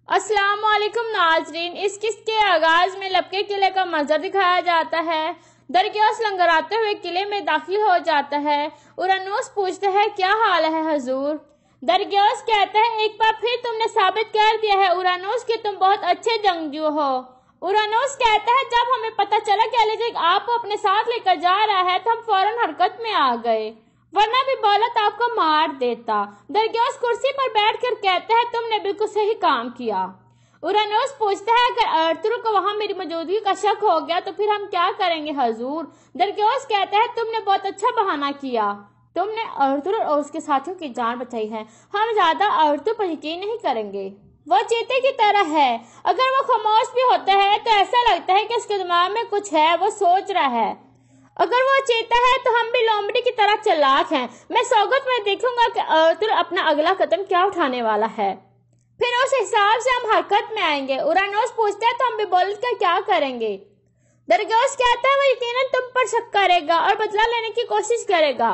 السلام علیکم ناظرین، اس قسط کے آغاز میں لپکے قلعے کا منظر دکھایا جاتا ہے۔ درگیوس لنگراتے ہوئے قلعے میں داخل ہو جاتا ہے۔ اورانوس پوچھتا ہے کیا حال ہے حضور؟ درگیوس کہتا ہے ایک بار پھر تم نے ثابت کر دیا ہے اورانوس کہ تم بہت اچھے جنگجو ہو۔ اورانوس کہتا ہے جب ہمیں پتہ چلا کہ الیجک آپ کو اپنے ساتھ لے کر جا رہا ہے تو ہم فوراً حرکت میں آ گئے، ورنہ بھی بولت آپ کو مار دیتا۔ درگیوس کرسی پر بیٹھ کر کہتا ہے تم نے بالکل صحیح کام کیا۔ اورانوس پوچھتا ہے اگر ارطغرل کو وہاں میری موجودگی کا شک ہو گیا تو پھر ہم کیا کریں گے حضور؟ درگیوس کہتا ہے تم نے بہت اچھا بہانہ کیا، تم نے ارطغرل اور اس کے ساتھیوں کی جان بچائی ہے، ہم زیادہ ارطغرل پر یقین نہیں کریں گے، وہ چیتے کی طرح ہے، اگر وہ خاموش بھی ہوتا ہے تو ایسا لگتا ہے کہ اس کے دماغ میں کچھ ہے، وہ سوچ رہا ہے، اگر وہ چیتا ہے تو ہم بھی لومڑی کی طرح چلاک ہیں، میں سوگت میں دیکھوں گا کہ ارطغرل اپنا اگلا قدم کیا اٹھانے والا ہے، پھر اس حساب سے ہم حرکت میں آئیں گے۔ اورانوس پوچھتا ہے تو ہم بھی بولت کا کیا کریں گے؟ درگیوس کہتا ہے وہ یقیناً تم پر شک کرے گا اور بدلہ لینے کی کوشش کرے گا،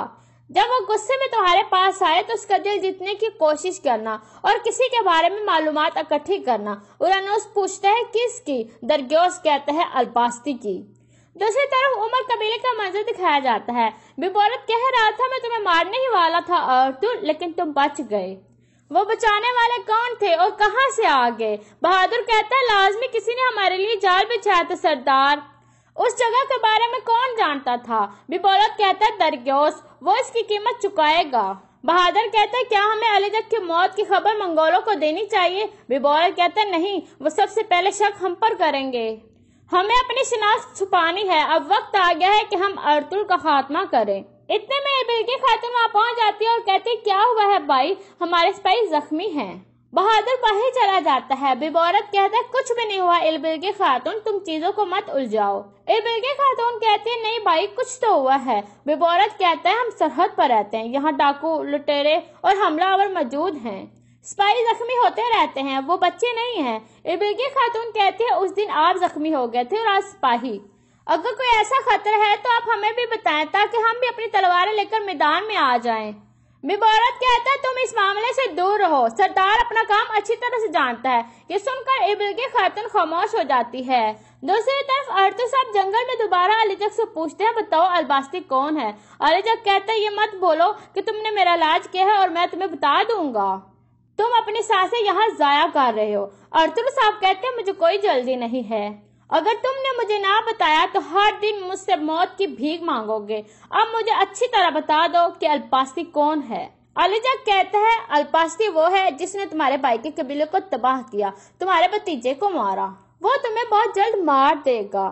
جب وہ غصے میں تمہارے پاس آئے تو اس کا دل جیتنے کی کوشش کرنا اور کسی کے بارے میں معلومات اکٹھی کرنا۔ اورانوس پوچھتا ہے کس کی؟ درگیوس کہتا ہے الباستی کی۔ دوسری طرف عمر قبیلے کا منظر دکھایا جاتا ہے۔ بیبولت کہہ رہا تھا میں تمہیں مارنے ہی والا تھا ارطغرل، لیکن تم بچ گئے۔ وہ بچانے والے کون تھے اور کہاں سے آگئے؟ بہادر کہتا ہے لازمی کسی نے ہمارے لیے جال بچھایا تھا سردار، اس جگہ کے بارے میں کون جانتا تھا؟ بیبولت کہتا ہے درگیوس، وہ اس کی قیمت چکائے گا۔ بہادر کہتا ہے کیا ہمیں الیجک کی موت کی خبر منگولوں کو دینی چاہیے؟ بیبولت کہتا ہے نہیں، وہ سب سے پہلے شک ہم پر کریں گے، ہمیں اپنی شناخت چھپانی ہے، اب وقت آ گیا ہے کہ ہم ارطغرل کا خاتمہ کریں۔ اتنے میں ایلبرگی خاتون وہاں پہنچ جاتی ہے اور کہتی ہے کیا ہوا ہے بھائی، ہمارے سپاہی زخمی ہیں۔ بہادر باہر چلا جاتا ہے۔ بیبولت کہتا ہے کچھ بھی نہیں ہوا ایلبرگی خاتون، تم چیزوں کو مت الجھاؤ۔ ایلبرگی خاتون کہتی ہے نہیں بھائی کچھ تو ہوا ہے۔ بیبولت کہتا ہے ہم سرحد پر رہتے ہیں، یہاں ڈاکو، لٹیرے اور حملہ آور موجود ہیں، سپاہی زخمی ہوتے رہتے ہیں، وہ بچے نہیں ہیں۔ ایلبرگی خاتون کہتی ہے اس دن آپ زخمی ہو گئے تھے اور آج سپاہی، اگر کوئی ایسا خطرہ ہے تو آپ ہمیں بھی بتائیں تاکہ ہم بھی اپنی تلواریں لے کر میدان میں آ جائیں۔ بیبولت کہتا ہے تم اس معاملے سے دور رہو، سردار اپنا کام اچھی طرح سے جانتا ہے۔ یہ سن کر ایلبرگی خاتون خاموش ہو جاتی ہے۔ دوسری طرف ارطغرل صاحب جنگل میں دوبارہ الیجک سے پوچھتے ہیں بتاؤ الباستی کون ہے؟ الیجک کہتا ہے یہ مت بولو کہ تم نے میرا علاج کیا ہے اور میں تمہیں بتا دوں گا، تم اپنی سانسیں یہاں ضائع کر رہے ہو۔ ارطغرل صاحب کہتے ہیں مجھے کوئی جلدی نہیں ہے، اگر تم نے مجھے نہ بتایا تو ہر دن مجھ سے موت کی بھیک مانگو گے، اب مجھے اچھی طرح بتا دو کہ الباستی کون ہے۔ الیجک کہتا ہے الباستی وہ ہے جس نے تمہارے بھائی کے قبیلے کو تباہ کیا، تمہارے بھتیجے کو مارا، وہ تمہیں بہت جلد مار دے گا۔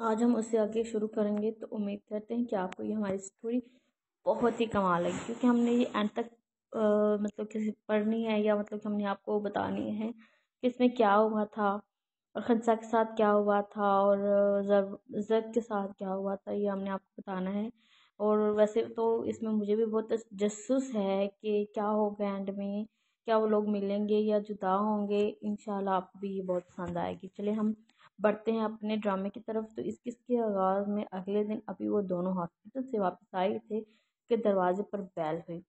آج ہم اسے آگے شروع کریں گے، تو امید کرتے ہیں کہ آپ کو یہ ہماری اسٹوری بہت ہی کمال لگی، کیونکہ ہم نے یہ اینڈ تک مطلب کہ پڑھنی ہے، یا مطلب کہ ہم نے آپ کو بتانی ہے کہ اس میں کیا ہوا تھا، اور خنسا کے ساتھ کیا ہوا تھا، اور زرد کے ساتھ کیا ہوا تھا، یہ ہم نے آپ کو بتانا ہے۔ اور ویسے تو اس میں مجھے بھی بہت تجسس ہے کہ کیا ہوگا اینڈ میں، کیا وہ لوگ ملیں گے یا جدا ہوں گے۔ انشاءاللہ آپ کو بھی یہ بہت پسند آئے گی۔ چلے ہم بڑھتے ہیں اپنے ڈرامے کی طرف۔ تو اس قسط کے آغاز میں اگلے دن ابھی وہ دونوں ہاسپٹل سے واپس آئے تھے کہ دروازے پر بیل ہوئی۔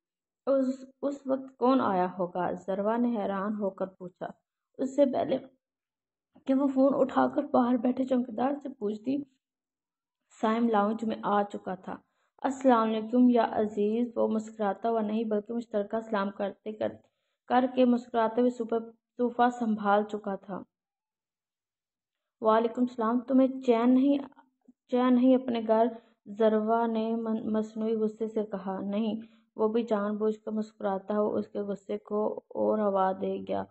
اس وقت کون آیا ہوگا؟ ذروہ نے حیران ہو کر پوچھا۔ اس سے پہلے کہ وہ فون اٹھا کر باہر بیٹھے چوکیدار سے پوچھتی، سائم لاؤنج میں آ چکا تھا۔ السلام علیکم یا عزیز، وہ مسکراتا ہوا نہیں بلکہ مشترکہ سلام کر کے مسکراتے ہوئے صوفہ سنبھال چکا تھا۔ وعلیکم السلام، تمہیں چین نہیں اپنے گھر؟ ذروہ نے مصنوعی غصے سے کہا۔ نہیں، وہ بھی جان بوجھ کر مسکراتا ہوا اس کے غصے کو اور ہوا دے گیا۔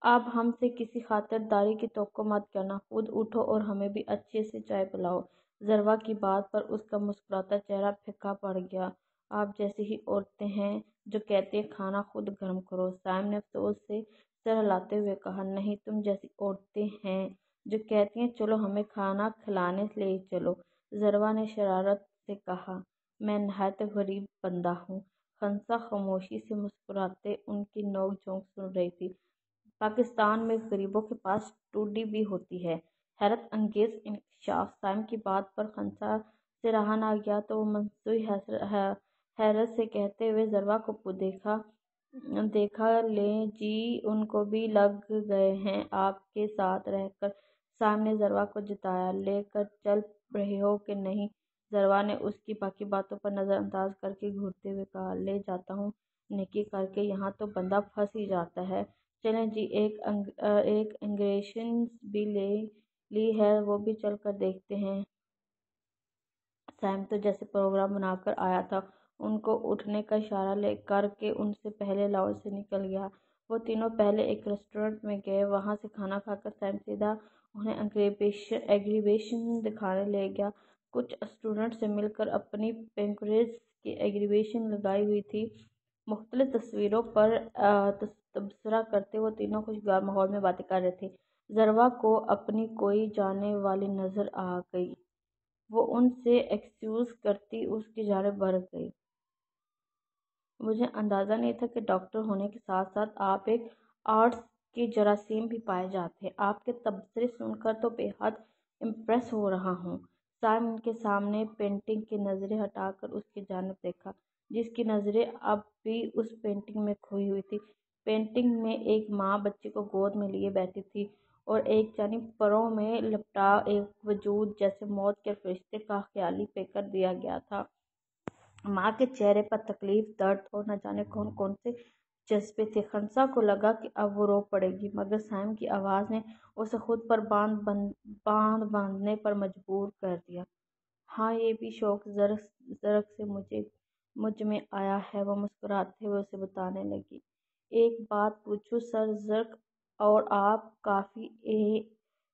اب ہم سے کسی خاطرداری کی توقع مت کرنا، خود اٹھو اور ہمیں بھی اچھے سے چائے پلاؤ۔ ذروہ کی بات پر اس کا مسکراتا چہرہ پھیکا پڑ گیا۔ آپ جیسی ہی عورتیں ہیں جو کہتی ہیں کھانا خود گرم کرو، سائم نے افسوس سے سر ہلاتے ہوئے کہا۔ نہیں، تم جیسی عورتیں ہیں جو کہتی ہیں چلو ہمیں کھانا کھلانے لے چلو، ذروہ نے شرارت سے کہا۔ میں نہایت غریب بندہ ہوں۔ خنسا خاموشی سے مسکراتے ان کی نوک جھونک سن رہی تھی۔ پاکستان میں غریبوں کے پاس ٹوڈی بھی ہوتی ہے۔ حیرت انگیز انکشاف! سائم کی بات پر خنسا سے رہا نہ گیا تو وہ مصنوعی حیرت سے کہتے ہوئے ذروہ کو دیکھا لیں جی، ان کو بھی لگ گئے ہیں آپ کے ساتھ رہ کر۔ سائم نے ذروہ کو جتایا۔ لے کر چل رہے ہو کہ نہیں؟ ذروہ نے اس کی باقی باتوں پر نظر انداز کر کے گھورتے ہوئے کہا۔ لے جاتا ہوں، نیکی کر کے یہاں تو بندہ پھنس ہی جاتا ہے۔ چلیں جی، ایک انگریزن بھی لی ہے، وہ بھی چل کر دیکھتے ہیں۔ سائم تو جیسے پروگرام بنا کر آیا تھا، ان کو اٹھنے کا اشارہ کر کے ان سے پہلے لاؤنج سے نکل گیا۔ وہ تینوں پہلے ایک ریسٹورینٹ میں گئے، وہاں سے کھانا کھا کر سائم سیدھا انہیں ایگزیبیشن دکھانے لے گیا۔ کچھ اسٹوڈنٹ سے مل کر اپنی پنکریز کی ایگزیبیشن لگائی ہوئی تھی۔ مختلف تصویروں پر تبصرہ کرتے وہ تینوں خوشگوار ماحول میں باتیں کر رہے تھے۔ ذروہ کو اپنی کوئی جانے والی نظر آ گئی۔ وہ ان سے ایکسکیوز کرتی اس کی جانب بڑھ گئی۔ مجھے اندازہ نہیں تھا کہ ڈاکٹر ہونے کے ساتھ ساتھ آپ ایک آرٹس کے جراثیم بھی پائے جاتے ہیں۔ آپ کے تبصرے سن کر تو بے حد امپریس ہو رہا ہوں۔ سائم ان کے سامنے پینٹنگ کی نظریں ہٹا کر اس کی جانب دیکھا، جس کی نظریں اب بھی اس پینٹنگ میں کھوئی ہوئی تھی۔ پینٹنگ میں ایک ماں بچے کو گود میں لیے بیٹھی تھی، اور ایک جانب پروں میں لپٹا ایک وجود جسے موت کے فرشتے کا خیالی پیکر دیا گیا تھا۔ ماں کے چہرے پر تکلیف، درد اور نہ جانے کون کون سے جذبے تھے۔ خنسا کو لگا کہ اب وہ رو پڑے گی، مگر سائم کی آواز نے اسے خود پر باندھ باندھنے پر مجبور کر دیا۔ ہاں، یہ بھی شوق زرق سے مجھ میں آیا ہے، وہ مسکراتے ہوئے اسے بتانے لگی۔ ایک بات پوچھوں سر زرق اور آپ، کافی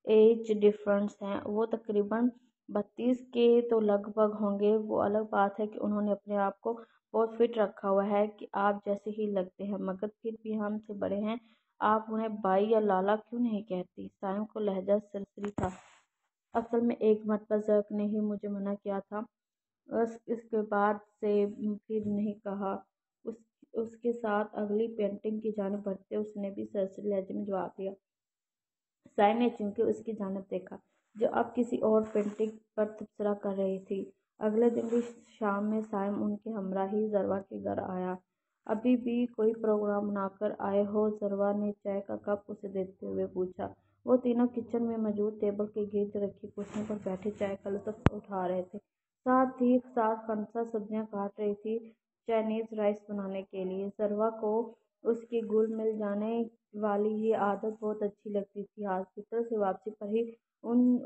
ایج ڈفرنس ہے۔ وہ تقریباً 32 کے تو لگ بھگ ہوں گے۔ وہ الگ بات ہے کہ انہوں نے اپنے آپ کو بہت فٹ رکھا ہوا ہے کہ آپ جیسے ہی لگتے ہیں، مگر پھر بھی ہم سے بڑے ہیں۔ آپ انہیں بھائی یا لالا کیوں نہیں کہتی؟ سائم کو لہجہ سرسری تھا۔ اصل میں ایک مرتبہ زرق نے ہی مجھے منع کیا تھا، اس کے بعد سے پھر نہیں کہا۔ اس کے ساتھ اگلی پینٹنگ کی جانب بڑھتے اس نے بھی سرسری لہجے میں جواب دیا۔ سائم نے چن کے اس کی جانب دیکھا، جو اب کسی اور پینٹنگ پر تبصرہ کر رہی تھی۔ اگلے دن بھی شام میں سائم ان کے ہمراہ ہی ذروہ کے گھر آیا۔ ابھی بھی کوئی پروگرام بنا کر آئے ہو؟ ذروہ نے چائے کا کپ اسے دیتے ہوئے پوچھا۔ وہ تینوں کچن میں موجود ٹیبل کے گرد رکھی کرسیوں پر بیٹھے چائے کا لطف اٹھا رہے تھے۔ ساتھ ہی ساتھ خنسا سبزیاں کاٹ رہی تھی چائنیز رائس بنانے کے لیے۔ ذروہ کو اس کی گھل مل جانے والی یہ عادت بہت اچھی لگتی تھی۔ ہاسپٹل سے واپسی پر ہی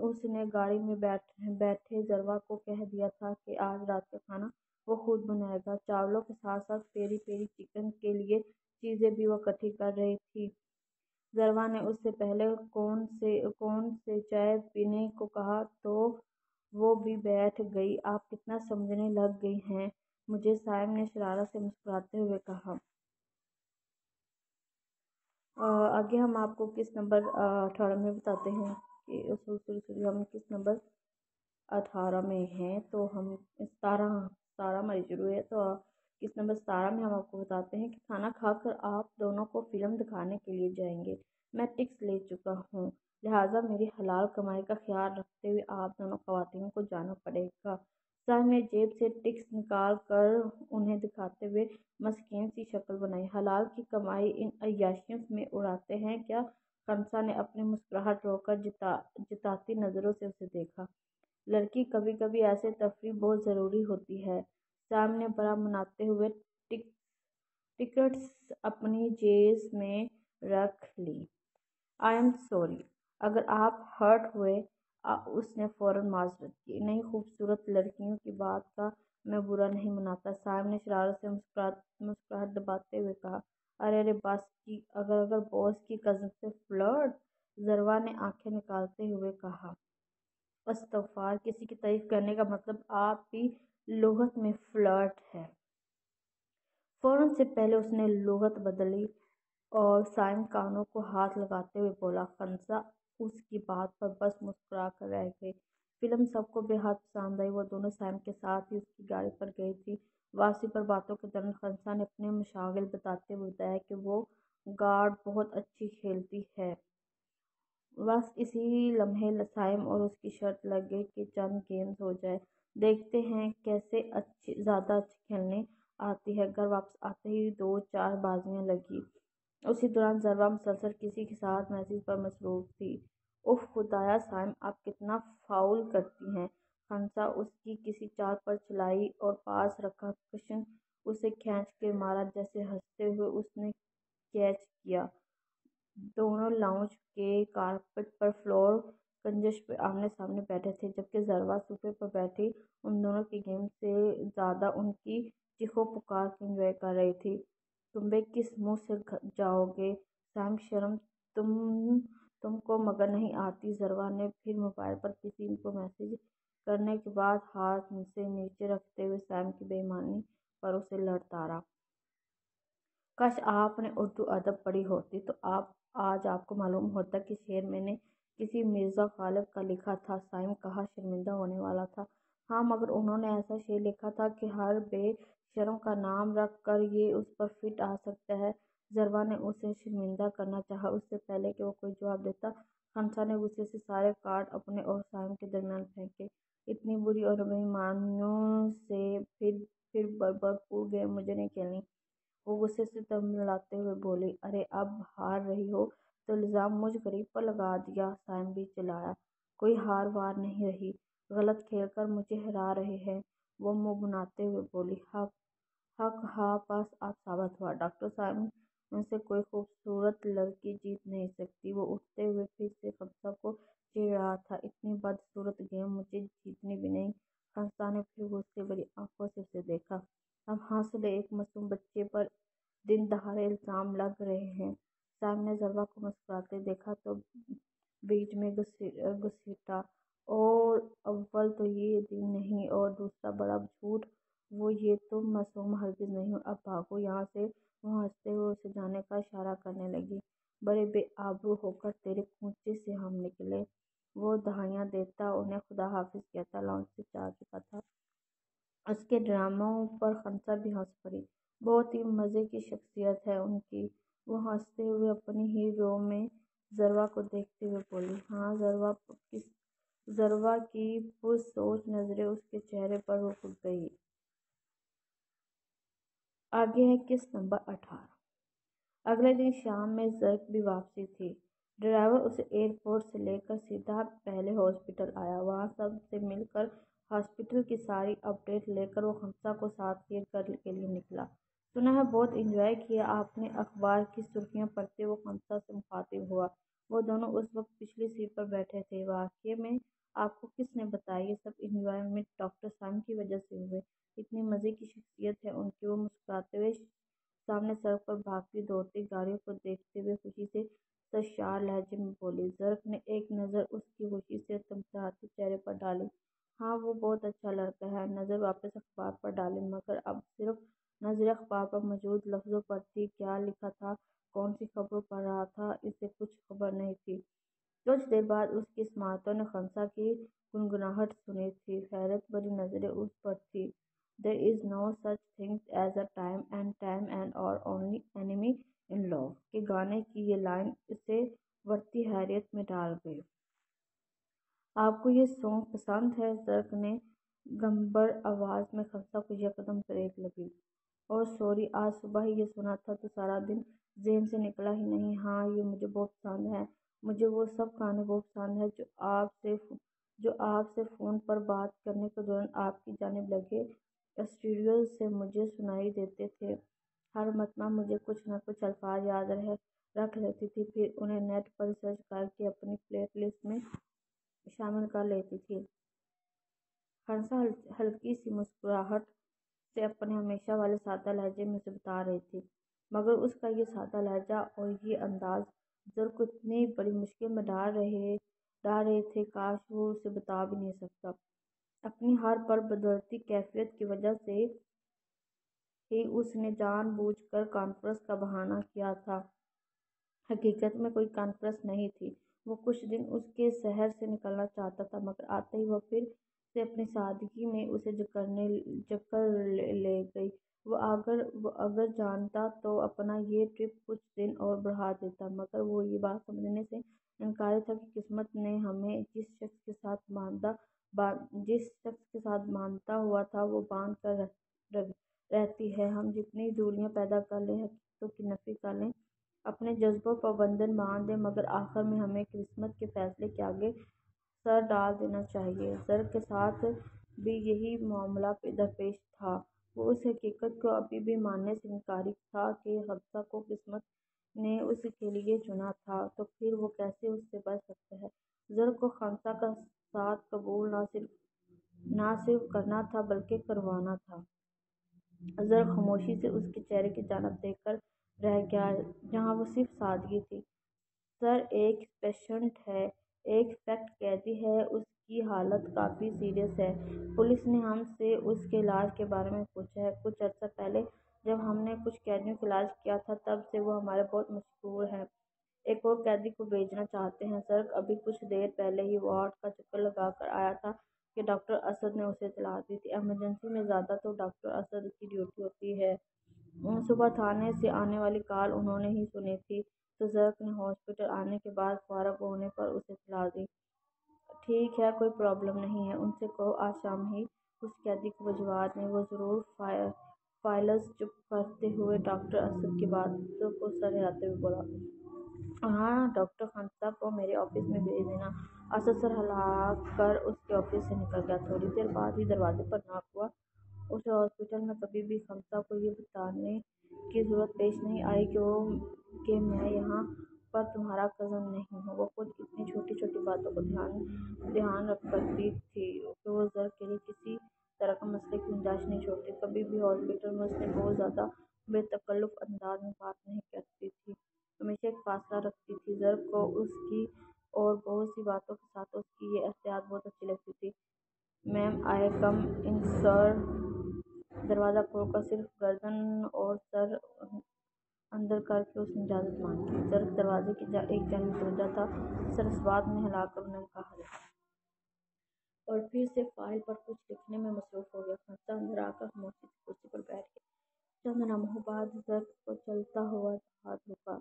اس نے گاڑی میں بیٹھے ذروہ کو کہہ دیا تھا کہ آج رات کا کھانا وہ خود بنائے گا۔ چاولوں کے ساتھ ساتھ پیری پیری چکن کے لیے چیزیں بھی وہ اکٹھی کر رہی تھی۔ ذروہ نے اس سے پہلے کون سے چائے پینے کو کہا تو وہ بھی بیٹھ گئی۔ آپ کتنا سمجھنے لگ گئی ہیں مجھے، سائم نے شرارت سے مسکراتے ہوئے کہا۔ آگے ہم آپ کو کس نمبر 18 میں بتاتے ہیں کہ ہم کس نمبر 18 میں ہیں، تو ہم 17 ہماری شروع ہے، تو کس نمبر 17 میں ہم آپ کو بتاتے ہیں کہ کھانا کھا کر آپ دونوں کو فلم دکھانے کے لیے جائیں گے۔ میں ٹکس لے چکا ہوں، لہٰذا میری حلال کمائی کا خیال رکھتے ہوئے آپ دونوں خواتین کو جانا پڑے گا۔ سائم نے جیب سے ٹکس نکال کر انہیں دکھاتے ہوئے مسکین سی شکل بنائی۔ حلال کی کمائی ان عیاشیوں میں اڑاتے ہیں کیا؟ خنسا نے اپنی مسکراہٹ روک کر جتاتی نظروں سے اسے دیکھا۔ لڑکی، کبھی کبھی ایسے تفریح بہت ضروری ہوتی ہے۔ سائم نے برا مناتے ہوئے ٹکٹس اپنی جیب میں رکھ لی۔ آئی ایم سوری، اگر آپ ہرٹ ہوئے۔ اس نے فوراً معذرت کی۔ نہیں، خوبصورت لڑکیوں کی بات کا میں برا نہیں مناتا، سائم نے شرارت سے مسکراہٹ دباتے ہوئے کہا۔ ارے اگر باس کی کزن سے فلرٹ؟ ضروا نے آنکھیں نکالتے ہوئے کہا۔ استغفار، کسی کی تعریف کرنے کا مطلب آپ کی لغت میں فلرٹ ہے۔ فوراً سے پہلے اس نے لغت بدلی اور سائم کانوں کو ہاتھ لگاتے ہوئے بولا۔ خنسا اس کی بات پر بس مسکرا کر رہ گئی۔ فلم سب کو بے حد پسند آئی۔ وہ دونوں سائم کے ساتھ ہی اس کی گاڑی پر گئی تھی۔ واپسی پر باتوں کے دوران خنسا نے اپنے مشاغل بتاتے ہوئے بتایا کہ وہ گارڈ بہت اچھی کھیلتی ہے۔ بس اسی لمحے سائم اور اس کی شرط لگ گئی کہ چند گیمز ہو جائے، دیکھتے ہیں کیسے زیادہ اچھی کھیلنے آتی ہے۔ گھر واپس آتے ہی 2-4 بازیاں لگیں۔ اسی دوران ضروا مسلسل کسی کے ساتھ میسج پر مصروف تھی۔ اف خدایا سائم، آپ کتنا فاؤل کرتی ہیں! خنسا اس کی کسی چال پر چلائی اور پاس رکھا کشن اسے کھینچ کے مارا جسے ہنستے ہوئے اس نے کیچ کیا۔ دونوں لاؤنج کے کارپٹ پر فلور کنجش پہ آمنے سامنے بیٹھے تھے، جبکہ ضروا صوفے پر بیٹھی ان دونوں کی گیم سے زیادہ ان کی چیخو پکار کو انجوائے کر رہی تھی۔ تم بے کس منہ سے جاؤ گے سائم، شرم تم کو مگر نہیں آتی؟ ضروا نے پھر موبائل پر کسی کو میسج کرنے کے بعد ہاتھ سے نیچے رکھتے ہوئے سائم کی بے ایمانی پر اسے للکارا۔ کاش آپ نے اردو ادب پڑھی ہوتی تو آج آپ کو معلوم ہوتا کہ شعر میں نے کسی مرزا غالب کا لکھا تھا۔ سائم کہا، شرمندہ ہونے والا تھا۔ ہاں، مگر انہوں نے ایسا شعر لکھا تھا کہ ہر بے شرم کا نام رکھ کر یہ اس پر فٹ آ سکتا ہے۔ ضروا نے اسے شرمندہ کرنا چاہا، اس سے پہلے کہ وہ کوئی جواب دیتا خنسا نے غصے سے سارے کارڈ اپنے اور سائم کے درمیان پھینکے۔ اتنی بری اور بے ایمانیوں سے پھر بھرپور گیم مجھے نہیں کھیلنی۔ وہ غصے سے تلملاتے ہوئے بولی۔ ارے اب ہار رہی ہو تو الزام مجھ غریب پر لگا دیا، سائم بھی چلایا۔ کوئی ہار وار نہیں رہی، غلط کھیل کر مجھے ہرا رہے ہیں، وہ منہ بناتے ہوئے بولی۔ حق ہاں، بس آپ ثابت ہوا۔ ڈاکٹر سائم سے کوئی خوبصورت لڑکی جیت نہیں سکتی۔ وہ اٹھتے ہوئے پھر سے خنسا کو چیڑ رہا تھا۔ اتنی بدصورت گیم مجھے جیتنی بھی نہیں۔ خنسا نے پھر غصے بھری آنکھوں سے اسے دیکھا۔ اب ہنس لے، ایک معصوم بچے پر دن دہاڑے الزام لگ رہے ہیں۔ سائم نے ضروا کو مسکراتے دیکھا تو بیچ میں گھسیٹا۔ اور اول تو یہ دن نہیں اور دوسرا بڑا جھوٹ، وہ یہ تم معصوم ہرگز نہیں ہو، اب بھاگو یہاں سے۔ وہ ہنستے ہوئے اسے جانے کا اشارہ کرنے لگی۔ بڑے بے آبرو ہو کر تیرے کونچے سے ہم نکلے۔ وہ دہائیاں دیتا انہیں خدا حافظ کہتا لاؤنج سے جا چکا تھا۔ اس کے ڈراموں پر خنسا بھی ہنس پڑی۔ بہت ہی مزے کی شخصیت ہے ان کی۔ وہ ہنستے ہوئے اپنی ہی رو میں ضروا کو دیکھتے ہوئے بولی۔ ہاں، ضروا کی پرسوچ نظریں اس کے چہرے پر رک گئی۔ آگے ہے کس نمبر 18۔ اگلے دن شام میں زرق بھی واپسی تھی۔ ڈرائیور اسے ایئرپورٹ سے لے کر سیدھا پہلے ہاسپٹل آیا۔ وہاں سب سے مل کر ہاسپٹل کی ساری اپ ڈیٹ لے کر وہ خنسا کو ساتھ لیے گھر کے لیے نکلا۔ سنا ہے بہت انجوائے کیا آپ نے اخبار کی سرخیاں پڑھتے وہ خنسا سے مخاطب ہوا۔ وہ دونوں اس وقت پچھلی سیٹ پر بیٹھے تھے۔ واقعے میں آپ کو کس نے بتایا یہ سب انجوائمنٹ؟ ڈاکٹر سائم کی وجہ سے ہوئے، اتنی مزے کی شخصیت ہے ان کی۔ وہ مسکراتے ہوئے سامنے سڑک پر بھاگتی دوڑتی گاڑیوں کو دیکھتے ہوئے خوشی سے سرشار لہجے میں بولی۔ زرق نے ایک نظر اس کی خوشی سے تمتراتے چہرے پر ڈالی۔ ہاں وہ بہت اچھا لڑکا ہے۔ نظر واپس اخبار پر ڈالی مگر اب صرف نظر اخبار پر موجود لفظوں پر تھی۔ کیا لکھا تھا، کون سی خبروں پڑھ رہا تھا، اسے کچھ خبر نہیں تھی۔ کچھ دیر بعد اس کی سماعتوں نے خنسا کی گنگناہٹ سنی تھی۔ حیرت بھری نظریں اس پر تھیں۔ "There is no such thing as a time and are only enemy in love" کے گانے کی یہ لائن اسے بڑھتی حیرت میں ڈال گئی۔ "آپ کو یہ سانگ پسند ہے؟" زرق نے گمبر آواز میں خنسا کو یکدم بریک لگی۔ "اوہ سوری، آج صبح ہی یہ سنا تھا تو سارا دن ذہن سے نکلا ہی نہیں۔ ہاں یہ مجھے بہت پسند ہے۔ مجھے وہ سب گانے بہت پسند ہیں جو آپ سے فون پر بات کرنے کے دوران آپ کی جانب لگے اسٹیریو سے مجھے سنائی دیتے تھے۔ ہر مرتبہ مجھے کچھ نہ کچھ الفاظ یاد رکھ لیتی تھی، پھر انہیں نیٹ پر ریسرچ کر کے اپنی پلے لسٹ میں شامل کر لیتی تھی"۔ خنسا ہلکی سی مسکراہٹ سے اپنے ہمیشہ والے سادہ لہجے میں اسے بتا رہی تھی، مگر اس کا یہ سادہ لہجہ اور یہ انداز زرق کو اتنی بڑی مشکل میں ڈال رہے تھے، کاش وہ اسے بتا بھی نہیں سکتا۔ اپنی ہر پل بدلتی کیفیت کی وجہ سے ہی اس نے جان بوجھ کر کانفرنس کا بہانہ کیا تھا۔ حقیقت میں کوئی کانفرنس نہیں تھی۔ وہ کچھ دن اس کے شہر سے نکلنا چاہتا تھا، مگر آتے ہی وہ پھر سے اپنی سادگی میں اسے جکڑ لے گئی۔ وہ اگر جانتا تو اپنا یہ ٹرپ کچھ دن اور بڑھا دیتا، مگر وہ یہ بات سمجھنے سے انکاری تھا کہ قسمت نے ہمیں جس شخص کے ساتھ باندھا ہوا تھا وہ باندھ کر رہتی ہے۔ ہم جتنی دوریاں پیدا کر لیں، حقیقتوں کی نفی کر لیں، اپنے جذبوں پر بندھن باندھ دیں، مگر آخر میں ہمیں قسمت کے فیصلے کے آگے سر ڈال دینا چاہیے۔ زرق کے ساتھ بھی یہی معاملہ درپیش تھا۔ وہ اس حقیقت کو ابھی بھی ماننے سے انکاری تھا کہ خنسا کو قسمت نے اس کے لیے چنا تھا، تو پھر وہ کیسے اس سے بچ سکتا ہے۔ زرق کو خنسا کا ساتھ قبول نہ صرف کرنا تھا بلکہ کروانا تھا۔ زرق خاموشی سے اس کے چہرے کی جانب دیکھ کر رہ گیا جہاں وہ صرف سادگی تھی۔ "سر ایک پیشنٹ ہے، ایک فیکٹ قیدی ہے، اس کی حالت کافی سیریس ہے۔ پولیس نے ہم سے اس کے علاج کے بارے میں پوچھا ہے۔ کچھ عرصہ پہلے جب ہم نے کچھ قیدیوں کا علاج کیا تھا تب سے وہ ہمارے بہت مشہور ہیں۔ ایک اور قیدی کو بھیجنا چاہتے ہیں"۔ زرق ابھی کچھ دیر پہلے ہی وارڈ کا چکر لگا کر آیا تھا کہ ڈاکٹر اسد نے اسے اطلاع دی تھی۔ ایمرجنسی میں زیادہ تو ڈاکٹر اسد کی ڈیوٹی ہوتی ہے۔ صبح تھانے سے آنے والی کال انہوں نے ہی سنی تھی، تو زرق نے ہاسپٹل آنے کے بعد فارغ ہونے پر اسے اطلاع دی۔ "ٹھیک ہے، کوئی پرابلم نہیں ہے، ان سے کہو آج شام ہی اس قیدی کو بھجوا دیں"۔ "وہ ضرور"۔ فائلز چپ کرتے ہوئے ڈاکٹر اسد کی باتوں کو سر ہلاتے ہوئے بولا۔ "ہاں، ڈاکٹر خنسا کو میرے آفس میں بھیج دینا"۔ اسد سر ہلا کر اس کے آفس سے نکل گیا۔ تھوڑی دیر بعد ہی دروازے پر ناک ہوا۔ اسے ہاسپٹل میں کبھی بھی خنسا کو یہ بتانے کی ضرورت پیش نہیں آئی کہ میں یہاں پر تمہارا کزن نہیں ہوں۔ وہ خود اتنی چھوٹی چھوٹی باتوں کو دھیان رکھتی تھی کہ وہ زرق کے لیے کسی طرح کا مسئلے کی گنجائش نہیں چھوڑتی۔ کبھی بھی ہاسپٹل میں اس نے بہت زیادہ بے تکلف انداز میں بات نہیں کرتی تھی، ہمیشہ ایک فاصلہ رکھتی تھی۔ زرق کو اس کی اور بہت سی باتوں کے ساتھ اس کی یہ احتیاط بہت اچھی لگتی تھی۔ "میم آئی کم ان سر"۔ دروازہ کھول کر صرف گردن اور سر اندر کر کے اس نے اجازت مانگی۔ زرق دروازے کی ایک جانب متوجہ تھا۔ سر اس بات میں ہلا کر انہوں نے کہا "جا"۔ اور پھر سے فائل پر کچھ لکھنے میں مصروف ہو گیا۔ خنسا اندر آ کر خاموشی سے کرسی پر بیٹھ گیا۔ چند لمحوں بعد زرق کو چلتا ہوا ہاتھ رکا۔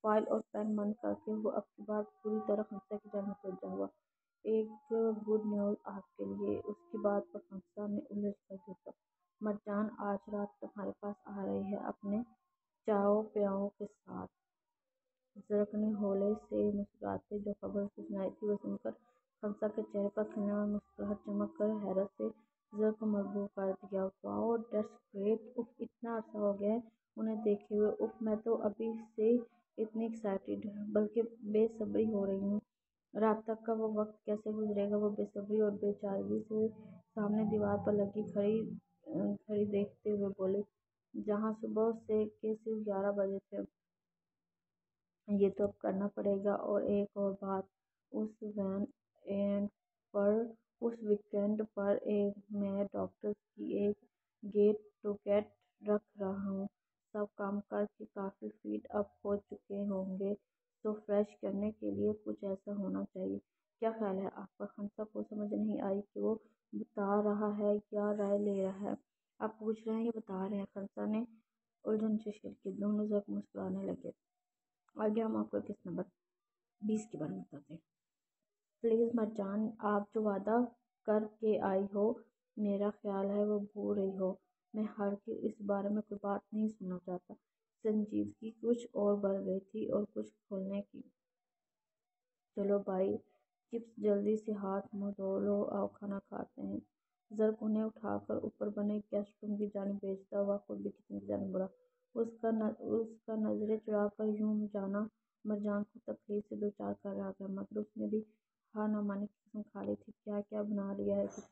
فائل اور پین بند کر کے وہ اب کی بار پوری طرح خنسا کی جانب متوجہ ہوا۔ "ایک گڈ نیوز آپ کے لیے"۔ اس کی بات پر خنسا نے الجھ کر پوچھا۔ "مرجان آج رات تمہارے پاس آ رہی ہے اپنے چاؤ پیاؤں کے ساتھ"۔ زرق نے ہولے سے مسکراتے جو خبر اسے سنائی تھی وہ سن کر خنسا کے چہرے پر کھلنے والی مسکراہٹ چمک کر حیرت سے زرق کو مبہوت کر دیا۔ "واؤ، دیٹس گریٹ! اف، اتنا عرصہ ہو گیا ہے انہیں دیکھے ہوئے۔ اف، میں تو ابھی سے اتنی ایکسائٹڈ بلکہ بے صبری ہو رہی ہوں۔ رات تک کا وہ وقت کیسے گزرے گا"۔ وہ بے صبری اور بے چارگی سے سامنے دیوار پر لگی گھڑی دیکھتے ہوئے بولی، "جہاں صبح کے صرف 11 بجے تھے۔ یہ تو اب کرنا پڑے گا"۔ "اور ایک اور بات، اس وین پر اس ویکینڈ پر میں ڈاکٹر کی ایک گیٹ ٹوگیدر رکھ رہا ہوں۔ سب کام کر کے کافی فیڈ اپ ہو چکے ہوں گے تو فریش کرنے کے لیے کچھ ایسا ہونا چاہیے۔ کیا خیال ہے آپ کا؟ خنسا کو سمجھ نہیں آئی کہ وہ بتا رہا ہے یا رائے لے رہا ہے۔ آپ پوچھ رہے ہیں یا بتا رہے ہیں؟ خنسا نے الجھن سے شیئر کی۔ دونوں ذرا مسکرانے لگے۔ آگے ہم آپ کو کس نمبر 20 کے بارے میں بتاتے ہیں۔ پلیز مرجان، آپ جو وعدہ کر کے آئی ہو، میرا خیال ہے وہ بھول رہی ہو۔ میں ہرگز اس بارے میں کوئی بات نہیں سننا چاہتا۔ سنجیدگی کچھ اور بڑھ گئی تھی اور کچھ کھولنے کی۔ چلو بھائی، چپس جلدی سے ہاتھ منہ دھو لو، آؤ کھانا کھاتے ہیں۔ زرق انہیں اٹھا کر اوپر بنے گیسٹ روم کی جانب بھیجتا ہوا خود بھی کچن کی جانب بڑھا۔ اس کا نظریں چڑھا کر یوں جانا مرجان کو تکلیف سے دوچار کر رہا تھا، مگر اس نے بھی ہار نہ ماننے کی قسم کھا لی تھی۔ کیا کیا بنا لیا ہے کچھ؟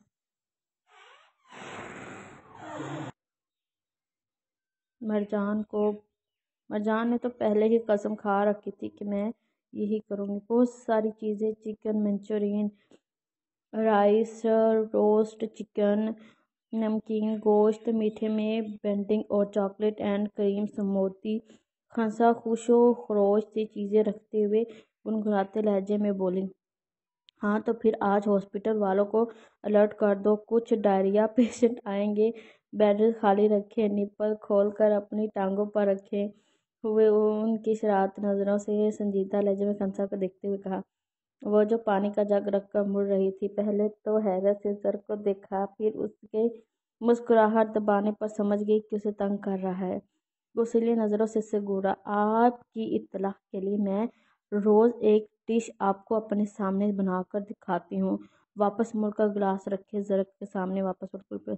مرجان نے تو پہلے ہی قسم کھا رکھی تھی کہ میں یہی کروں گی۔ بہت ساری چیزیں، chicken Manchurian, rice, roast chicken, نمکین گوشت، میٹھے میں بڈنگ اور چاکلیٹ اینڈ کریم سموتھی۔ خنسا خوش و خروش سے چیزیں رکھتے ہوئے گنگناتے لہجے میں بولی۔ ہاں تو پھر آج ہاسپٹل والوں کو الرٹ کر دو، کچھ ڈائریا پیشنٹ آئیں گے۔ بیڈ خالی رکھیں، نپل کھول کر اپنی ٹانگوں پر رکھے ہوئے ان کی شرارتی نظروں سے سنجیدہ لہجے میں خنسا کو دیکھتے ہوئے کہا۔ وہ جو پانی کا جگ رکھ کر مڑ رہی تھی، پہلے تو حیرت سے زرق کو دیکھا، پھر اس کے مسکراہٹ دبانے پر سمجھ گئی کہ اسے تنگ کر رہا ہے۔ غصیلی نظروں سے اسے گھورا۔ آپ کی اطلاع کے لیے میں روز ایک ڈش آپ کو اپنے سامنے بنا کر دکھاتی ہوں۔ واپس مڑ کر گلاس رکھے زرق کے سامنے واپس مڑ کر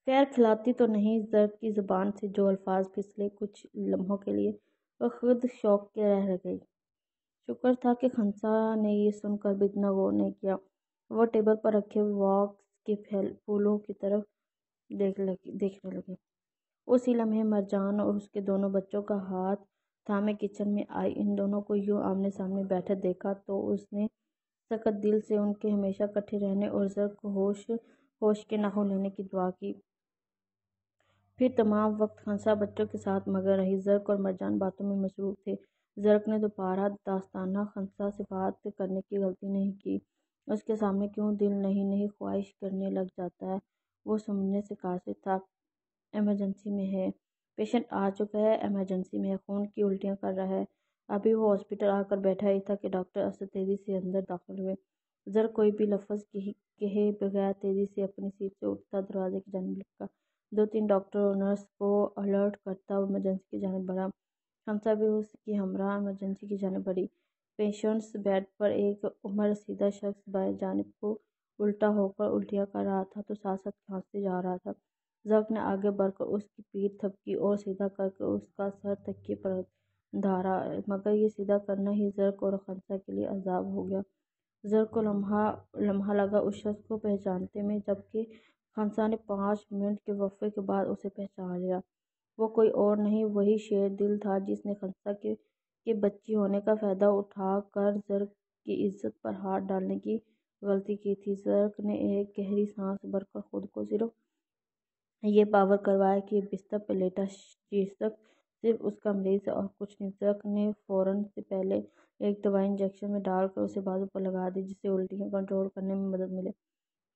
خیر کھلاتی تو نہیں؟ زرق کی زبان سے جو الفاظ پھسلے، کچھ لمحوں کے لیے وہ خود شوق کے رہ گئی۔ شکر تھا کہ خنسا نے یہ سن کر بھی اتنا غور نہیں کیا۔ وہ ٹیبل پر رکھے واکس کے پھولوں کی طرف دیکھنے لگی۔ اسی لمحے مرجان اور اس کے دونوں بچوں کا ہاتھ تھامے کچن میں آئی۔ ان دونوں کو یوں آمنے سامنے بیٹھے دیکھا تو اس نے سخت دل سے ان کے ہمیشہ اکٹھے رہنے اور زرق کو ہوش کے نہ لینے کی دعا کی۔ پھر تمام وقت خنسا بچوں کے ساتھ مگن رہی۔ زرق اور مرجان باتوں میں مصروف تھے۔ زرق نے دوبارہ داستانہ خنسا سے بات کرنے کی غلطی نہیں کی۔ اس کے سامنے کیوں دل نہیں خواہش کرنے لگ جاتا ہے؟ وہ سمجھنے سے قاصر تھا۔ ایمرجنسی میں ہے، پیشنٹ آ چکا ہے، ایمرجنسی میں ہے، خون کی الٹیاں کر رہا ہے۔ ابھی وہ ہاسپٹل آ کر بیٹھا ہی تھا کہ ڈاکٹر اسد تیزی سے اندر داخل ہوئے۔ زرق کوئی بھی لفظ کہے بغیر تیزی سے اپنی سیٹ سے اٹھتا دروازے کی جانب لپکا۔ 2-3 ڈاکٹر اور نرس کو الرٹ کرتا وہ ایمرجنسی کی جانب بڑھا۔ خنسا بھی اس کی ہمراہ ایمرجنسی کی جانب بڑھی۔ پیشنٹس بیڈ پر ایک عمر رسیدہ شخص بائیں جانب کو الٹا ہو کر الٹیاں کر رہا تھا تو ساتھ ساتھ کھانستے جا رہا تھا۔ زرق نے آگے بڑھ کر اس کی پیٹھ تھپکی اور سیدھا کر کے اس کا سر تکیے پر دھارا، مگر یہ سیدھا کرنا ہی زرق اور خنسا کے لیے عذاب ہو گیا۔ زرق کو لمحہ لگا اس شخص کو پہچانتے میں، جبکہ خنسا نے 5 منٹ کے وقفے کے بعد اسے پہچان لیا۔ وہ کوئی اور نہیں، وہی شیر دل تھا جس نے خنسا کے بچی ہونے کا فائدہ اٹھا کر زرق کی عزت پر ہاتھ ڈالنے کی غلطی کی تھی۔ زرق نے ایک گہری سانس بھر کر خود کو صرف یہ باور کروایا کہ یہ بستر پر لیٹا شخص صرف اس کا مریض ہے اور کچھ نہیں۔ زرق نے فوراً سے پہلے ایک دوائی انجیکشن میں ڈال کر اسے بازو پر لگا دی جس سے الٹیاں کنٹرول کرنے میں مدد ملے۔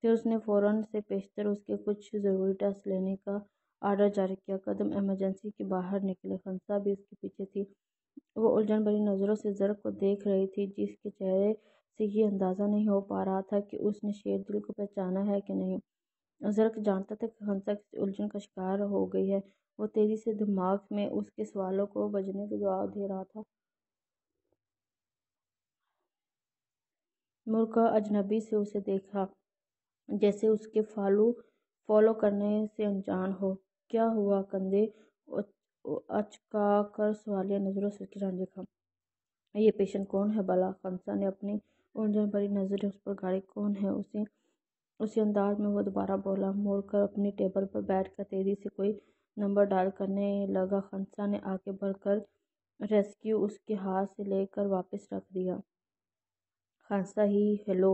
پھر اس نے فوراً سے پیشتر اس کے کچھ ضروری ٹیسٹ لینے کا آرڈر جاری کیا۔ قدم ایمرجنسی کے باہر نکلے، خنسا بھی اس کے پیچھے تھی۔ وہ الجھن بھری نظروں سے زرق کو دیکھ رہی تھی، جس کے چہرے سے یہ اندازہ نہیں ہو پا رہا تھا کہ اس نے شیر دل کو پہچانا ہے کہ نہیں۔ زرق جانتا تھا کہ خنسا کسی الجھن کا شکار ہو گئی ہے۔ وہ تیزی سے دماغ میں اس کے سوالوں کو بجنے کے جواب دے رہا تھا۔ مڑ کر اجنبی سے اسے دیکھا، جیسے اس کے فالو کرنے سے انجان ہو۔ کیا ہوا؟ کندھے اچکا کر سوالیہ نظروں سے اس کی جانب دیکھا۔ یہ پیشنٹ کون ہے بھلا؟ خنسا نے اپنی الجھن بھری نظریں اس پر گاڑی۔ کون ہے؟ اسی انداز میں وہ دوبارہ بولا۔ مڑ کر اپنی ٹیبل پر بیٹھ کر تیزی سے کوئی نمبر ڈائل کرنے لگا۔ خنسا نے آگے بڑھ کر ریسکیو اس کے ہاتھ سے لے کر واپس رکھ دیا۔ خنسا ہی ہیلو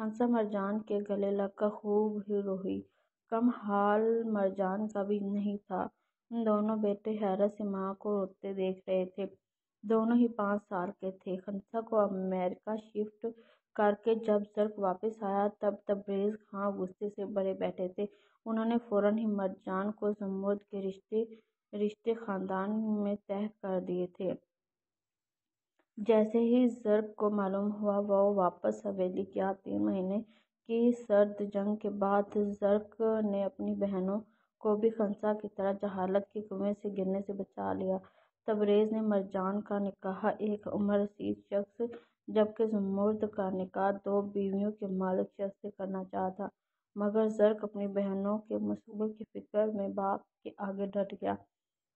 خنسا مرجان کے گلے لگ کر خوب ہی روئی۔ کم حال مرجان کا بھی نہیں تھا۔ دونوں بیٹے حیرت سے ماں کو روتے دیکھ رہے تھے۔ دونوں ہی 5 سال کے تھے۔ خنسا کو امریکہ شفٹ کر کے جب زرق واپس آیا تب تبریز خاں غصے سے بھرے بیٹھے تھے۔ انہوں نے فوراً ہی مرجان کو زمرد کے رشتے خاندان میں طے کر دیے تھے۔ جیسے ہی زرق کو معلوم ہوا وہ واپس حویلی گیا۔ 3 مہینے کی سرد جنگ کے بعد زرق نے اپنی بہنوں کو بھی خنسا کی طرح جہالت کے کنویں سے گرنے سے بچا لیا۔ تبریز نے مرجان کا نکاح ایک عمر رسید شخص جبکہ زمرد کا نکاح 2 بیویوں کے مالک شخص سے کرنا چاہا تھا، مگر زرق اپنی بہنوں کے مستقبل کی فکر میں باپ کے آگے ڈٹ گیا۔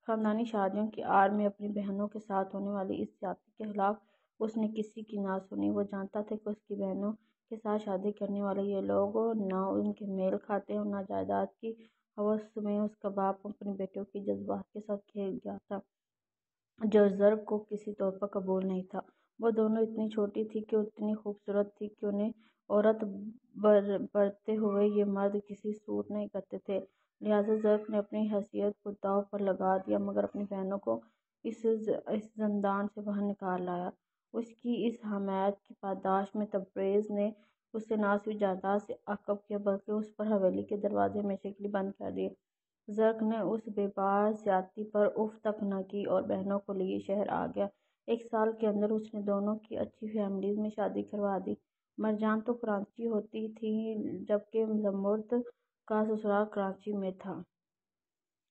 خاندانی شادیوں کی آڑ میں اپنی بہنوں کے ساتھ ہونے والی اس زیادتی کے خلاف اس نے کسی کی نہ سنی۔ وہ جانتا تھا کہ اس کی بہنوں کے ساتھ شادی کرنے والے یہ لوگ نہ ان کے میل کھاتے اور نہ جائیداد کی ہوس میں اس کا باپ اپنی بیٹیوں کے جذبات کے ساتھ کھیل گیا تھا، جو زرق کو کسی طور پر قبول نہیں تھا۔ وہ دونوں اتنی چھوٹی تھی کہ اتنی خوبصورت تھی کہ انہیں عورت برتے ہوئے یہ مرد کسی سوٹ نہیں کرتے تھے، لہٰذا زرق نے اپنی حیثیت کو داؤ پر لگا دیا مگر اپنی بہنوں کو اس زندان سے باہر نکال لایا۔ اس کی اس حمایت کی پاداش میں تبریز نے اسے نہ صرف جائیداد سے عاقب کیا بلکہ اس پر حویلی کے دروازے ہمیشہ کے لیے بند کر دیے۔ زرق نے اس بے بار زیادتی پر اف تک نہ کی اور بہنوں کو لیے شہر آ گیا۔ 1 سال کے اندر اس نے دونوں کی اچھی فیملیز میں شادی کروا دی۔ مرجان تو کراچی ہوتی تھی جبکہ زمرد کا سسرال کراچی میں تھا۔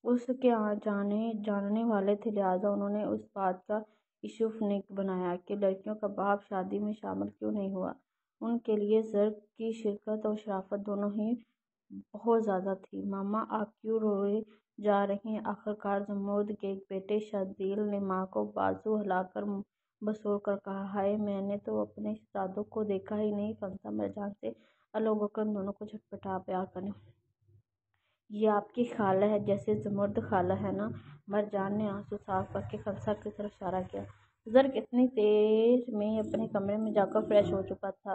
اس کے جاننے والے تھے، لہٰذا انہوں نے اس بات کا اشوف نہیں بنایا کہ لڑکیوں کا باپ شادی میں شامل کیوں نہیں ہوا۔ ان کے لیے زرق کی شرکت اور شرافت دونوں ہی بہت زیادہ تھی۔ ماما آپ کیوں روئے جا رہی ہیں؟ آخرکار زمرد کے ایک بیٹے شرزیل نے ماں کو بازو ہلا کر بسور کر کہا، ہائے میں نے تو اپنے شہزادوں کو دیکھا ہی نہیں۔ خنسا مرجان سے الگ ہو کر ان دونوں کو جھٹپٹا پیار کرنے۔ یہ آپ کی خالہ ہے جیسے زمرد خالہ ہے نا؟ مرجان نے آنسو صاف کر کے خنسا کی طرف اشارہ کیا۔ زرق اتنی دیر میں اپنے کمرے میں جا کر فریش ہو چکا تھا۔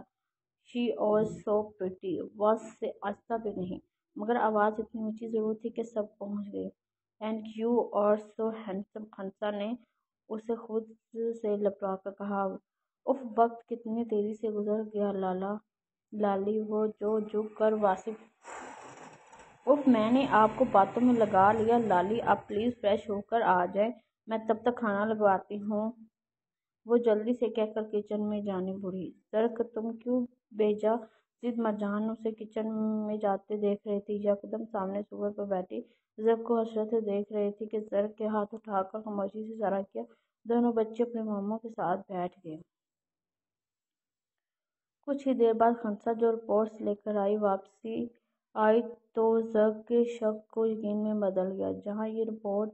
She was so pretty, was سے آہستہ بھی نہیں، مگر آواز اتنی اونچی ضرور تھی کہ سب پہنچ گئے۔ And you are so handsome, Khansa نے اسے خود سے لپٹا کر کہا۔ اف وقت کتنی تیزی سے گزر گیا لالی، وہ جو جھک کر واصف۔ اف میں نے آپ کو باتوں میں لگا لیا لالی، آپ پلیز فریش ہو کر آ جائیں، میں تب تک کھانا لگواتی ہوں۔ وہ جلدی سے کہہ کر کچن میں جانب بڑھی۔ زرق تم کیوں بیجا ضد؟ مرجان اسے کچن میں جاتے دیکھ رہی تھی۔ یکدم سامنے صوفے پر بیٹھی زرق کو حسرت سے دیکھ رہی تھی کہ زرق کے ہاتھ اٹھا کر خاموشی سے اشارہ کیا۔ دونوں بچے اپنے ماموں کے ساتھ بیٹھ گئے۔ کچھ ہی دیر بعد خنسا جو رپورٹس لے کر واپسی آئی تو زرق کے شک کو یقین میں بدل گیا۔ جہاں یہ رپورٹ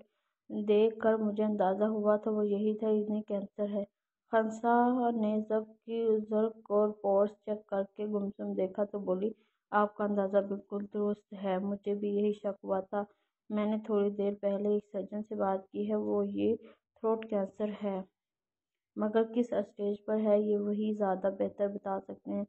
دیکھ کر مجھے اندازہ ہوا تھا وہ یہی تھا، انہیں کینسر ہے۔ خنسا نے زرق کو رپورٹس چیک کر کے گمسم دیکھا تو بولی، آپ کا اندازہ بالکل درست ہے، مجھے بھی یہی شک ہوا تھا۔ میں نے تھوڑی دیر پہلے ایک سرجن سے بات کی ہے، وہ یہ تھروٹ کینسر ہے، مگر کس اسٹیج پر ہے یہ وہی زیادہ بہتر بتا سکتے ہیں۔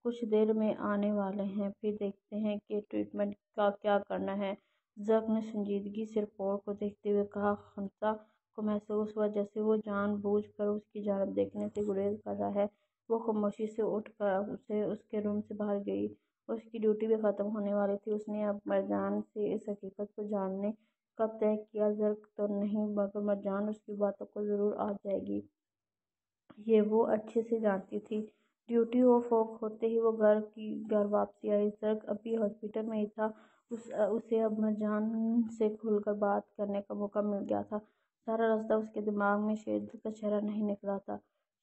کچھ دیر میں آنے والے ہیں، پھر دیکھتے ہیں کہ ٹریٹمنٹ کا کیا کرنا ہے۔ زرق نے سنجیدگی سے رپورٹ کو دیکھتے ہوئے کہا۔ خنسا کو محسوس ہوا جیسے وہ جان بوجھ کر اس کی جانب دیکھنے سے گریز کر رہا ہے۔ وہ خاموشی سے اٹھ کر اس کے روم سے باہر گئی۔ اس کی ڈیوٹی بھی ختم ہونے والی تھی۔ اس نے اب مرجان سے اس حقیقت کو جاننے کا طے کیا، زرق تو نہیں مگر مرجان اس کی باتوں کو ضرور آ جائے گی، یہ وہ اچھے سے جانتی تھی۔ ڈیوٹی آف ہوتے ہی وہ گھر واپسی آئی۔ زرق ابھی ہاسپٹل میں ہی تھا، اسے اب مرجان سے کھل کر بات کرنے کا موقع مل گیا تھا۔ سارا راستہ اس کے دماغ میں شیزل کا چہرہ نہیں نکلا تھا۔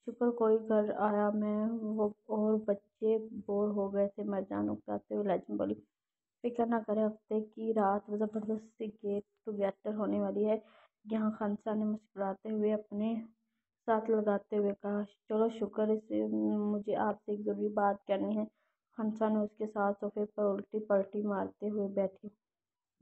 شکر کوئی گھر آیا، میں اور بچے بور ہو گئے تھے، مرجان اکتاتے ہوئے لہجے میں بولی۔ فکر نہ کریں، ہفتے کی رات زبردست سی گیٹ ٹوگیدر ہونے والی ہے یہاں، خنسا نے مسکراتے ہوئے اپنے ساتھ لگاتے ہوئے کہا۔ چلو شکر ہے، مجھے آپ سے ایک ضروری بات کرنی ہے۔ خنسا نے اس کے ساتھ صوفے پر الٹی پلٹی مارتے ہوئے بیٹھی۔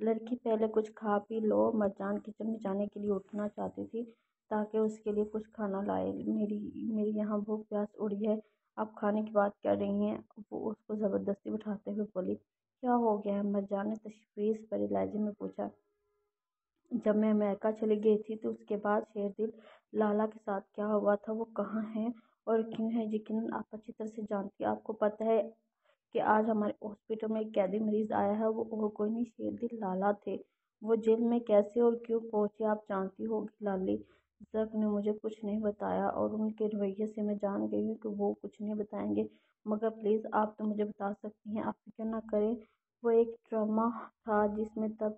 لڑکی پہلے کچھ کھا پی لو۔ مرجان کچن میں جانے کے لیے اٹھنا چاہتی تھی تاکہ اس کے لیے کچھ کھانا لائے۔ میری یہاں بھوک پیاس اڑی ہے، آپ کھانے کی بات کر رہی ہیں؟ وہ اس کو زبردستی بٹھاتے ہوئے بولی۔ کیا ہو گیا ہے؟ مرجان نے تشویش بھرے لہجے میں پوچھا۔ جب میں امریکہ چلی گئی تھی تو اس کے بعد شیردل لالا کے ساتھ کیا ہوا تھا، وہ کہاں ہے اور کیوں ہے؟ یقیناً آپ اچھی طرح سے جانتی ہیں۔ آپ کو پتہ ہے کہ آج ہمارے ہاسپٹل میں ایک قیدی مریض آیا ہے، وہ اور کوئی نہیں شیردل لالا تھے۔ وہ جیل میں کیسے اور کیوں پہنچے آپ جانتی ہوگی لالی؟ زرق نے مجھے کچھ نہیں بتایا اور ان کے رویے سے میں جان گئی ہوں کہ وہ کچھ نہیں بتائیں گے، مگر پلیز آپ تو مجھے بتا سکتی ہیں۔ آپ فکر نہ کریں، وہ ایک ڈرامہ تھا جس میں تب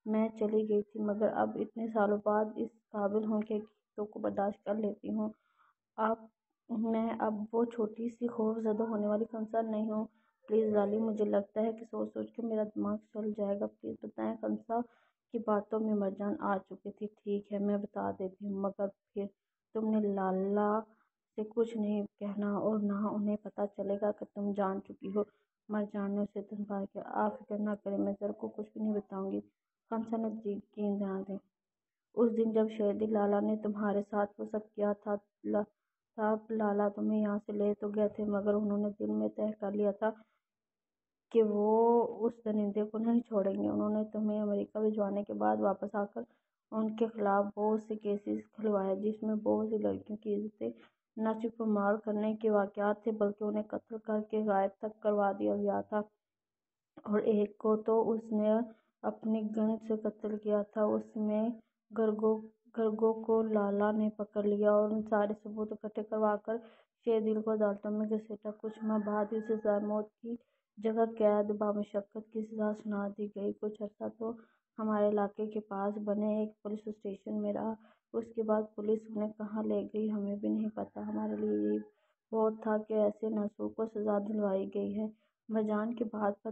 میں چلی گئی تھی، مگر اب اتنے سالوں بعد اس قابل ہوں کہ حقیقتوں کو برداشت کر لیتی ہوں۔ میں اب وہ چھوٹی سی خوف زدہ ہونے والی خنسا نہیں ہوں۔ پلیز لالی، مجھے لگتا ہے کہ سوچ سوچ کے میرا دماغ چل جائے گا، پلیز بتائیں۔ خنسا کی باتوں میں مرجان آ چکی تھی۔ ٹھیک ہے، میں بتا دیتی ہوں، مگر پھر تم نے لالا سے کچھ نہیں کہنا اور نہ انہیں پتہ چلے گا کہ تم جان چکی ہو۔ مرجان نے اسے دھمکا کیا۔ آپ فکر نہ کریں، میں زرق کو کچھ بھی نہیں بتاؤں گی، خنسا نے یقین دلا دیا۔ اس دن جب شیردل لالا نے تمہارے ساتھ وہ سب کیا تھا، لالا تمہیں یہاں سے لے تو گئے تھے، مگر انہوں نے دل میں طے کر لیا تھا کہ وہ اس درندے کو نہیں چھوڑیں گے۔ انہوں نے تمہیں امریکہ بھجوانے کے بعد واپس آ کر ان کے خلاف بہت سے کیسز کھلوائے، جس میں بہت سی لڑکیوں کی عزتیں نہ صرف پامال کرنے کے واقعات تھے بلکہ انہیں قتل کر کے غائب تک کروا دیا گیا تھا، اور ایک کو تو اس نے اپنی گن سے قتل کیا تھا۔ اس میں گرگو کو لالا نے پکڑ لیا اور ان سارے ثبوت اکٹھے کروا کر شیردل کو عدالتوں میں گھسیٹا۔ کچھ ماہ بعد ہی اسے سزائے موت کی جگہ قید بامشقت کی سزا سنا دی گئی۔ کچھ عرصہ تو ہمارے علاقے کے پاس بنے ایک پولیس اسٹیشن میں رہا، اس کے بعد پولیس انہیں کہاں لے گئی ہمیں بھی نہیں پتا۔ ہمارے لیے یہ بہت تھا کہ ایسے ناسور کو سزا دلوائی گئی ہے۔ مرجان کی بات پر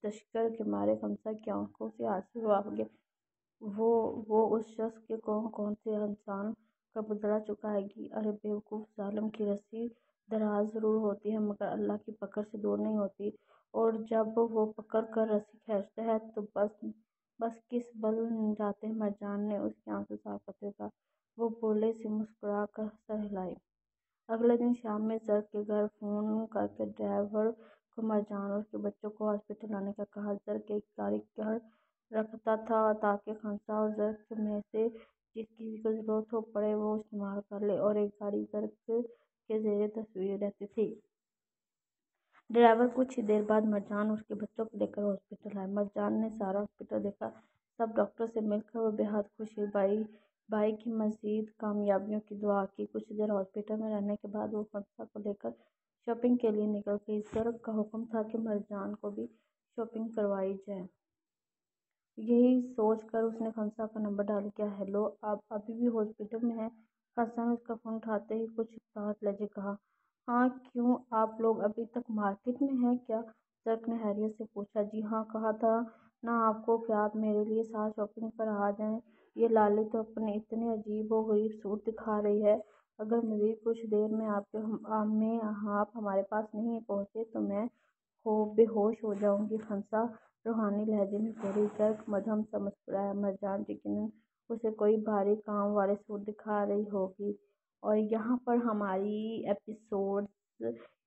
تشکر کے مارے خنسا کی آنکھوں سے آنسو آ گئے۔ وہ اس شخص کے کون سے انسان کا بدلہ چکائے گی؟ ارے بیوقوف، ظالم کی رسی دراز ضرور ہوتی ہے مگر اللہ کی پکڑ سے دور نہیں ہوتی، اور جب وہ پکڑ کر رسی کھینچتا ہے تو بس کس بل جاتے ہیں۔ مرجان نے اس کے آنسو صاف کرتے ہوئے کہا۔ وہ بولے سے مسکرا کر سر ہلائی۔ اگلے دن شام میں زرق کے گھر فون کر کے ڈرائیور کو مرجان اور اس کے بچوں کو ہاسپٹل لانے کا کہا۔ زرق ایک گاڑی گھر رکھتا تھا تاکہ خنسا اور زرق میں سے جس کسی کو ضرورت ہو پڑے وہ استعمال کر لے، اور ایک گاڑی زرق کے زیر تصویر رہتی تھی۔ ڈرائیور کچھ ہی دیر بعد مرجان اور اس کے بچوں کو لے کر ہاسپٹل آیا۔ مرجان نے سارا ہاسپٹل دیکھا، سب ڈاکٹر سے مل کر وہ بے حد خوش ہوئی، بھائی کی مزید کامیابیوں کی دعا کی۔ کچھ دیر ہاسپٹل میں رہنے کے بعد وہ خنسا کو لے کر شاپنگ کے لیے نکل گئی۔ زرق کا حکم تھا کہ مرجان کو بھی شاپنگ کروائی جائے۔ یہی سوچ کر اس نے خنسا کا نمبر ڈائل کیا۔ ہیلو، آپ ابھی بھی ہاسپٹل میں ہیں؟ خنسا نے اس کا فون اٹھاتے ہی کچھ اتاحت لہجے کہا۔ ہاں، کیوں، آپ لوگ ابھی تک مارکیٹ میں ہیں کیا؟ زرق نے حیرت سے پوچھا۔ جی ہاں، کہا تھا نا آپ کو کہ آپ میرے لیے ساتھ شاپنگ پر آ جائیں۔ یہ لالی تو اپنے اتنے عجیب و غریب سوٹ دکھا رہی ہے، اگر مزید کچھ دیر میں آپ ہمارے پاس نہیں پہنچے تو میں بے ہوش ہو جاؤں گی، خنسا روحانی لہجے میں بولی۔ زرق مدھم سا مسکرایا۔ مرجان یقیناً اسے کوئی بھاری کام والے سوٹ دکھا رہی ہوگی۔ اور یہاں پر ہماری ایپیسوڈ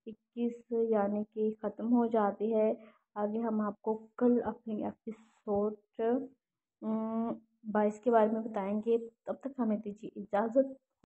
21 یعنی کہ ختم ہو جاتی ہے۔ آگے ہم آپ کو کل اپنی ایپیسوڈ 22 کے بارے میں بتائیں گے۔ تب تک ہمیں دیجیے اجازت۔